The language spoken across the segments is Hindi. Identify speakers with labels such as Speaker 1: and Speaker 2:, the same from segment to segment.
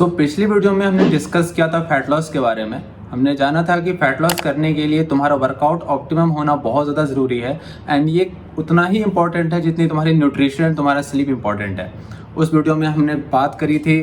Speaker 1: पिछली वीडियो में हमने डिस्कस किया था फैट लॉस के बारे में। हमने जाना था कि फैट लॉस करने के लिए तुम्हारा वर्कआउट ऑप्टिमम होना बहुत ज़्यादा ज़रूरी है एंड ये उतना ही इंपॉर्टेंट है जितनी तुम्हारी न्यूट्रिशन तुम्हारा स्लीप इंपॉर्टेंट है। उस वीडियो में हमने बात करी थी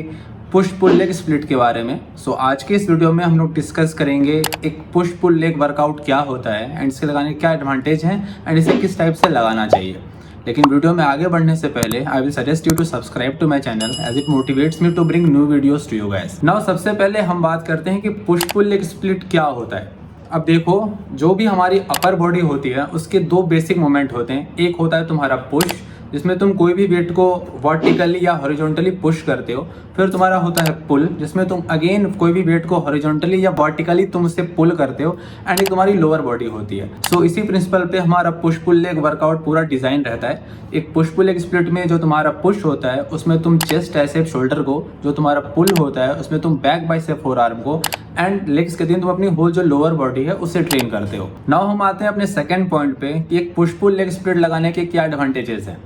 Speaker 1: पुश पुल लेग स्प्लिट के बारे में। आज के इस वीडियो में हम लोग डिस्कस करेंगे एक पुश पुल लेग वर्कआउट क्या होता है एंड इसके लगाने के क्या एडवांटेज हैं एंड इसे किस टाइप से लगाना चाहिए। लेकिन वीडियो में आगे बढ़ने से पहले I will suggest you to subscribe to my channel as it motivates me to bring new videos to you guys. Now सबसे पहले हम बात करते हैं कि पुश पुल लेग स्प्लिट क्या होता है। अब देखो, जो भी हमारी अपर बॉडी होती है उसके दो बेसिक मोमेंट होते हैं। एक होता है तुम्हारा पुश, जिसमें तुम कोई भी वेट को वर्टिकली या हॉरिजॉन्टली पुश करते हो। फिर तुम्हारा होता है पुल, जिसमें तुम अगेन कोई भी वेट को हॉरिजॉन्टली या वर्टिकली तुम उसे पुल करते हो एंड ये तुम्हारी लोअर बॉडी होती है। इसी प्रिंसिपल पे हमारा पुश पुल लेग वर्कआउट पूरा डिजाइन रहता है। एक पुश पुल लेग स्प्लिट में जो तुम्हारा पुश होता है उसमें तुम चेस्ट ट्राइसेप शोल्डर को, जो तुम्हारा पुल होता है उसमें तुम बैक बाइसेप फोर आर्म को एंड लेग्स के दिन तुम अपनी होल जो लोअर बॉडी है उससे ट्रेन करते हो। नाउ हम आते हैं अपने सेकंड पॉइंट पे कि एक पुश पुल लेग स्प्लिट लगाने के क्या एडवांटेजेस हैं।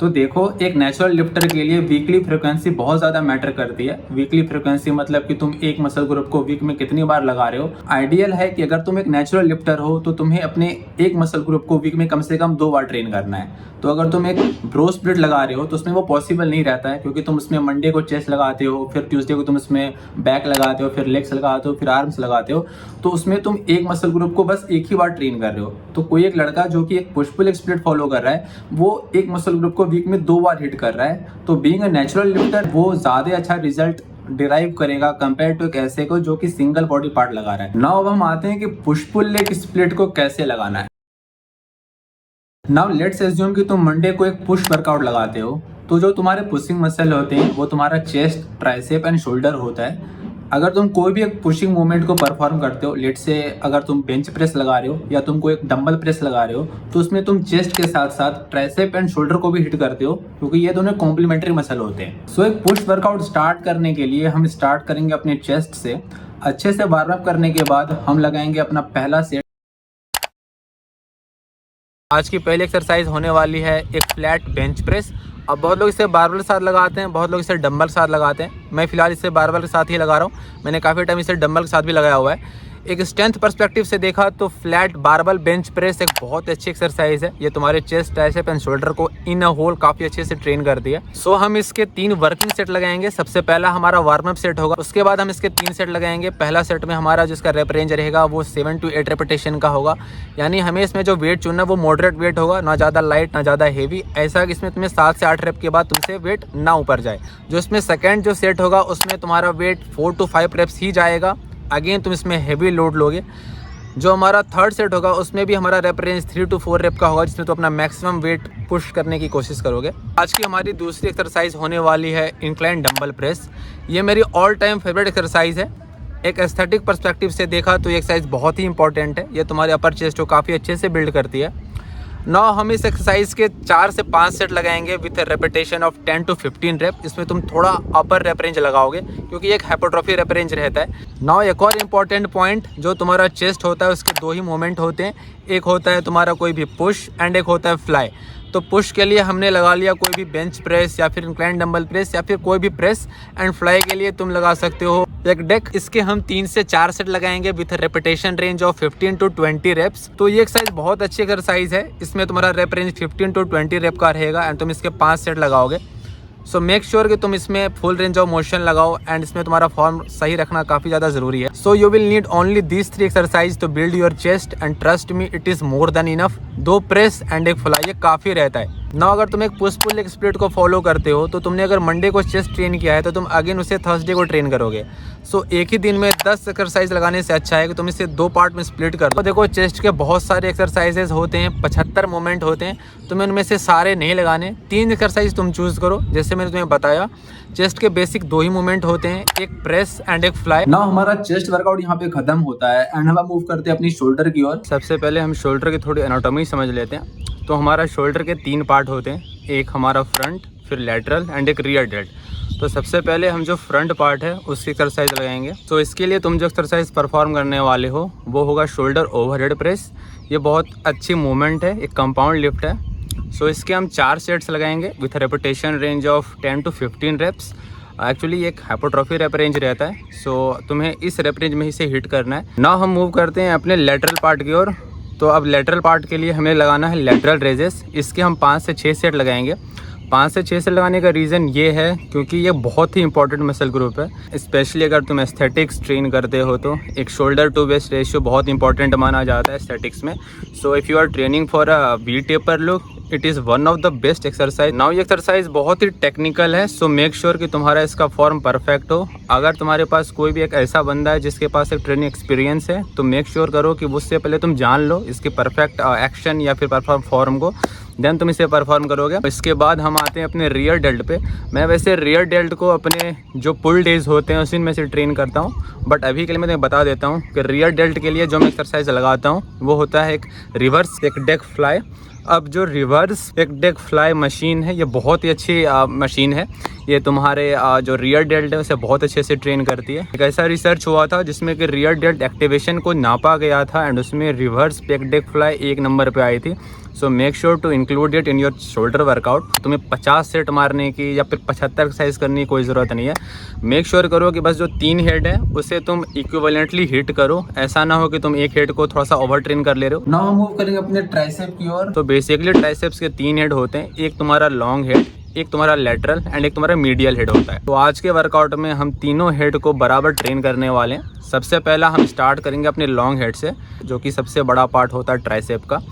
Speaker 1: तो देखो, एक नेचुरल लिफ्टर के लिए वीकली फ्रीक्वेंसी बहुत ज़्यादा मैटर करती है। वीकली फ्रीक्वेंसी मतलब कि तुम एक मसल ग्रुप को वीक में कितनी बार लगा रहे हो। आइडियल है कि अगर तुम एक नेचुरल लिफ्टर हो तो तुम्हें अपने एक मसल ग्रुप को वीक में कम से कम 2 बार ट्रेन करना है। तो अगर तुम एक ब्रो स्प्लिट लगा रहे हो तो उसमें वो पॉसिबल नहीं रहता है, क्योंकि तुम उसमें मंडे को चेस्ट लगाते हो, फिर ट्यूसडे को तुम उसमें बैक लगाते हो, फिर लेग्स लगाते हो, फिर आर्म्स लगाते हो। तो उसमें तुम एक मसल ग्रुप को बस एक ही बार ट्रेन कर रहे हो। तो कोई एक लड़का जो कि एक push pull leg split follow कर रहा है वो एक मसल ग्रुप को वीक में 2 बार हिट कर रहा है। तो बीइंग अ नेचुरल लिफ्टर वो ज़्यादा अच्छा रिजल्ट डिराइव करेगा कंपेयर टू एक ऐसे को जो कि सिंगल बॉडी पार्ट लगा रहा है। नाउ अब हम आते हैं कि पुश पुल लेग स्प्लिट को कैसे लगाना है। नाउ लेट्स एज्यूम कि तुम मंडे को एक पुश वर्कआउट लगाते हो। तो जो तुम्हारे पुशिंग मसल होते हैं वो तुम्हारा चेस्ट, ट्राइसेप एंड शोल्डर होता है। अगर तुम कोई भी एक पुशिंग मूवमेंट को परफॉर्म करते हो, लेट से अगर तुम बेंच प्रेस लगा रहे हो या तुम कोई एक डंबल प्रेस लगा रहे हो, तो उसमें तुम चेस्ट के साथ साथ ट्राइसेप एंड शोल्डर को भी हिट करते हो, क्योंकि ये दोनों कॉम्प्लीमेंट्री मसल होते हैं। एक पुश वर्कआउट स्टार्ट करने के लिए हम स्टार्ट करेंगे अपने चेस्ट से। अच्छे से वार्म अप करने के बाद हम लगाएंगे अपना पहला सेट। आज की पहली एक्सरसाइज होने वाली है एक फ्लैट बेंच प्रेस। अब बहुत लोग इसे बारबल के साथ लगाते हैं, बहुत लोग इसे डंबल के साथ लगाते हैं। मैं फिलहाल इसे बारबल के साथ ही लगा रहा हूँ। मैंने काफ़ी टाइम इसे डंबल के साथ भी लगाया हुआ है। एक स्ट्रेंथ पर्सपेक्टिव से देखा तो फ्लैट बारबल बेंच प्रेस एक बहुत अच्छी एक्सरसाइज है। ये तुम्हारे चेस्ट, ट्राइसेप एंड शोल्डर को इन अ होल काफ़ी अच्छे से ट्रेन करती है। हम इसके 3 वर्किंग सेट लगाएंगे। सबसे पहला हमारा वार्म अप सेट होगा, उसके बाद हम इसके 3 सेट लगाएंगे। पहला सेट में हमारा जिसका रेप रेंज रहेगा वो 7 to 8 रेपिटेशन का होगा। यानी हमें इसमें जो वेट चुनना वो मॉडरेट वेट होगा, ना ज़्यादा लाइट ना ज़्यादा हेवी, ऐसा कि इसमें तुम्हें 7 से 8 रेप के बाद तुमसे वेट ना ऊपर जाए। जो इसमें सेकेंड जो सेट होगा उसमें तुम्हारा वेट 4 to 5 रेप्स ही जाएगा। अगेन तुम इसमें हेवी लोड लोगे। जो हमारा थर्ड सेट होगा उसमें भी हमारा रेप रेंज 3 to 4 रेप का होगा, जिसमें तो अपना मैक्सिमम वेट पुश करने की कोशिश करोगे। आज की हमारी दूसरी एक्सरसाइज होने वाली है इंक्लाइन डंबल प्रेस। ये मेरी ऑल टाइम फेवरेट एक्सरसाइज है। एक एस्थेटिक पर्सपेक्टिव से देखा तो ये एक्सरसाइज बहुत ही इंपॉर्टेंट है। ये तुम्हारे अपर चेस्ट को काफ़ी अच्छे से बिल्ड करती है। नाउ हम इस एक्सरसाइज के 4 से 5 सेट लगाएंगे with repetition of 10 to 15 rape. इसमें तुम थोड़ा अपर रेप रेंज लगाओगे, क्योंकि एक हाइपरट्रॉफी रेप रेंज रहता है। नाउ एक और इम्पॉर्टेंट पॉइंट, जो तुम्हारा चेस्ट होता है उसके 2 ही मूवमेंट होते हैं। एक होता है तुम्हारा कोई भी पुश एंड एक होता है फ्लाई। तो पुश के लिए हमने लगा लिया कोई भी बेंच प्रेस या फिर इंक्लाइन डंबल प्रेस या फिर कोई भी प्रेस, एंड फ्लाई के लिए तुम लगा सकते हो एक डेक। इसके हम 3 से 4 सेट लगाएंगे with repetition range of 15 to 20 reps. तो ये एक्सरसाइज बहुत अच्छी एक्सरसाइज है। इसमें तुम्हारा रेप रेंज 15 to 20 रेप का रहेगा एंड तुम इसके 5 सेट लगाओगे। मेक श्योर कि तुम इसमें फुल रेंज ऑफ मोशन लगाओ एंड इसमें तुम्हारा फॉर्म सही रखना काफ़ी ज़्यादा ज़रूरी है। You will need only these 3 exercise to build your chest and trust me it is more than enough. 2 press and एक फ्लाई ये काफ़ी रहता है। अगर तुम एक पुश पुल लेग स्प्लिट को फॉलो करते हो तो तुमने अगर मंडे को चेस्ट ट्रेन किया है तो तुम अगेन उसे थर्सडे को ट्रेन करोगे। एक ही दिन में 10 एक्सरसाइज लगाने से अच्छा है कि तुम इसे 2 पार्ट में स्प्लिट कर दो। देखो, चेस्ट के बहुत सारे एक्सरसाइजेज होते हैं, 75 मूवमेंट होते हैं। तुम्हें उनमें से सारे नहीं लगाने। 3 एक्सरसाइज तुम चूज करो। जैसे मैंने तुम्हें बताया, चेस्ट के बेसिक 2 ही मूवमेंट होते हैं, एक प्रेस एंड एक फ्लाई। नाउ हमारा चेस्ट वर्कआउट यहाँ पे खत्म होता है एंड हम मूव करते हैं अपनी शोल्डर की ओर। सबसे पहले हम शोल्डर की थोड़ी एनाटॉमी समझ लेते हैं। तो हमारा शोल्डर के 3 पार्ट होते हैं, एक हमारा फ्रंट, फिर लैटरल एंड एक रियर डेड। तो सबसे पहले हम जो फ्रंट पार्ट है उसकी एक्सरसाइज लगाएंगे। इसके लिए तुम जो एक्सरसाइज परफॉर्म करने वाले हो वो होगा शोल्डर ओवरहेड प्रेस। ये बहुत अच्छी मूवमेंट है, एक कंपाउंड लिफ्ट है। इसके हम 4 सेट्स लगाएंगे with repetition range of 10 to 15 reps. Actually एक हाइपोट्रोफी रेप रेंज रहता है, सो तुम्हें इस रेप रेंज में ही से हिट करना है। नाउ हम मूव करते हैं अपने लेटरल पार्ट की ओर। तो अब लेटरल पार्ट के लिए हमें लगाना है लेटरल रेजेस। इसके हम 5 से 6 सेट लगाएंगे। 5 से 6 सेट लगाने का रीज़न ये है क्योंकि ये बहुत ही इंपॉर्टेंट मसल ग्रुप है, स्पेशली अगर तुम एस्थेटिक्स ट्रेन करते हो तो एक शोल्डर टू वेस्ट रेशियो बहुत इंपॉर्टेंट माना जाता है एस्थेटिक्स में। So if you are training for a V taper look, it is one of the best exercise. Now ये एक्सरसाइज बहुत ही टेक्निकल है, सो मेक श्योर कि तुम्हारा इसका फॉर्म परफेक्ट हो। अगर तुम्हारे पास कोई भी एक ऐसा बंदा है जिसके पास एक ट्रेनिंग एक्सपीरियंस है तो मेक श्योर करो कि उससे पहले तुम जान लो इसके परफेक्ट एक्शन या फिर परफॉर्म फॉर्म को, देन तुम इसे परफॉर्म करोगे। इसके बाद हम आते हैं अपने रियर डेल्ट पे। मैं वैसे रियर डेल्ट को अपने जो पुल डेज होते हैं उसी में से ट्रेन करता हूँ, बट अभी के लिए मैं तुम्हें बता देता हूँ कि रियर डेल्ट के लिए जो मैं एक्सरसाइज लगाता हूँ वो होता है एक रिवर्स एक डेक फ्लाई। अब जो रिवर्स एक डेक फ्लाई मशीन है ये बहुत ही अच्छी मशीन है। ये तुम्हारे जो रियर डेल्ट है उसे बहुत अच्छे से ट्रेन करती है। एक ऐसा रिसर्च हुआ था जिसमें कि रियर डेल्ट एक्टिवेशन को नापा गया था एंड उसमें reverse pec deck fly 1 number पे आई थी। So make sure to include it in your shoulder workout. तुम्हें 50 सेट मारने की या फिर 75 एक्सरसाइज करने की कोई ज़रूरत नहीं है। मेक श्योर करो कि बस जो 3 हेड है उसे तुम इक्विवेलेंटली हिट करो, ऐसा ना हो कि तुम एक हेड को थोड़ा सा ओवर ट्रेन कर ले रहे हो। नाउ हम मूव करेंगे अपने ट्राइसेप की ओर। तो बेसिकली ट्राइसेप्स के 3 हेड होते हैं, एक तुम्हारा लॉन्ग हेड, एक तुम्हारा लेटरल एंड एक तुम्हारा मीडियल हेड होता है। तो आज के वर्कआउट में हम तीनों हेड को बराबर ट्रेन करने वाले हैं। सबसे पहला हम स्टार्ट करेंगे अपने लॉन्ग हेड से, जो कि सबसे बड़ा पार्ट होता है ट्राइसेप का।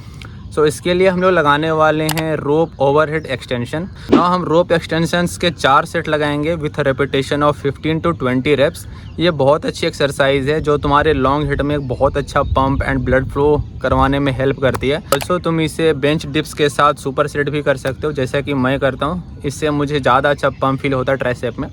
Speaker 1: सो इसके लिए हम लोग लगाने वाले हैं रोप ओवरहेड एक्सटेंशन। ना हम रोप एक्सटेंशंस के 4 सेट लगाएंगे with repetition of 15 to 20 reps. ये बहुत अच्छी एक्सरसाइज है जो तुम्हारे लॉन्ग हेड में एक बहुत अच्छा पंप एंड ब्लड फ्लो करवाने में हेल्प करती है। ऑल्सो तुम इसे बेंच डिप्स के साथ सुपर सेट भी कर सकते हो, जैसा कि मैं करता हूँ। इससे मुझे ज़्यादा अच्छा पंप फील होता है ट्राइसेप में।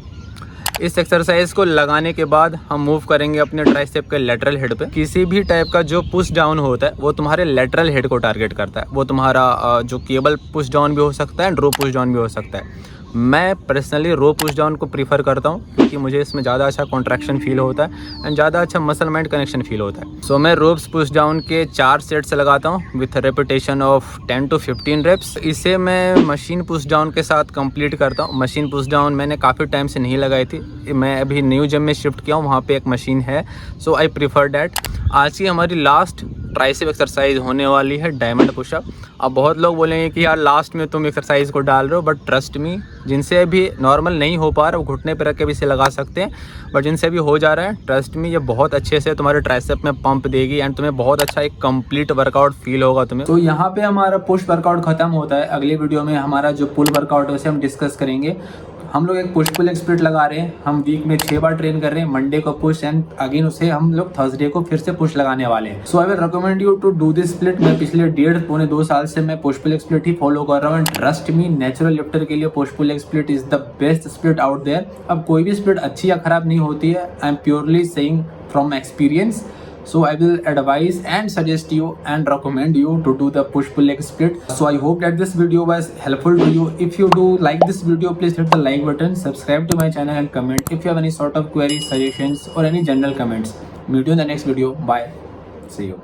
Speaker 1: इस एक्सरसाइज को लगाने के बाद हम मूव करेंगे अपने ट्राइसेप के लेटरल हेड पे। किसी भी टाइप का जो पुश डाउन होता है वो तुम्हारे लेटरल हेड को टारगेट करता है। वो तुम्हारा जो केबल पुश डाउन भी हो सकता है एंड रो पुश डाउन भी हो सकता है। मैं पर्सनली रो पुश डाउन को प्रीफर करता हूँ क्योंकि मुझे इसमें ज़्यादा अच्छा कॉन्ट्रैक्शन फील होता है एंड ज़्यादा अच्छा मसल माइंड कनेक्शन फील होता है। सो मैं रोप्स पुश डाउन के 4 सेट्स लगाता हूँ with repetition of 10 to 15 reps. इसे मैं मशीन पुश डाउन के साथ कंप्लीट करता हूँ। मशीन पुश डाउन मैंने काफ़ी टाइम से नहीं लगाई थी, मैं अभी न्यू जिम में शिफ्ट किया हूँ, वहाँ पे एक मशीन है, सो आई प्रीफर डैट। आज की हमारी लास्ट ट्राइसेप एक्सरसाइज होने वाली है डायमंड पुशअप। अब बहुत लोग बोलेंगे कि यार लास्ट में तुम एक्सरसाइज को डाल रहे हो, बट ट्रस्ट मी, जिनसे अभी नॉर्मल नहीं हो पा रहा वो घुटने पर रख के भी इसे लगा सकते हैं, बट जिनसे भी हो जा रहा है ट्रस्ट मी ये बहुत अच्छे से तुम्हारे ट्राइसेप में पंप देगी एंड तुम्हें बहुत अच्छा एक कंप्लीट वर्कआउट फील होगा तुम्हें। तो यहाँ पे हमारा पुश वर्कआउट खत्म होता है। अगले वीडियो में हमारा जो पुल वर्कआउट है उसे हम डिस्कस करेंगे। हम लोग एक पुश पुल स्प्लिट लगा रहे हैं, हम वीक में 6 बार ट्रेन कर रहे हैं। मंडे को पुश एंड अगेन उसे हम लोग थर्सडे को फिर से पुश लगाने वाले हैं। So I will recommend you to do this split. मैं पिछले 1.5-2 साल से मैं पुश पुल स्प्लिट ही फॉलो कर रहा हूँ and trust me, natural lifter के लिए push pull split is the best split out there. अब कोई भी स्प्लिट अच्छी या खराब नहीं होती है, I am purely saying from experience. So I will advise and suggest you and recommend you to do the push-pull leg split. So I hope that this video was helpful to you. If you do like this video, please hit the like button, subscribe to my channel and comment if you have any sort of queries, suggestions or any general comments. Meet you in the next video. Bye. See you.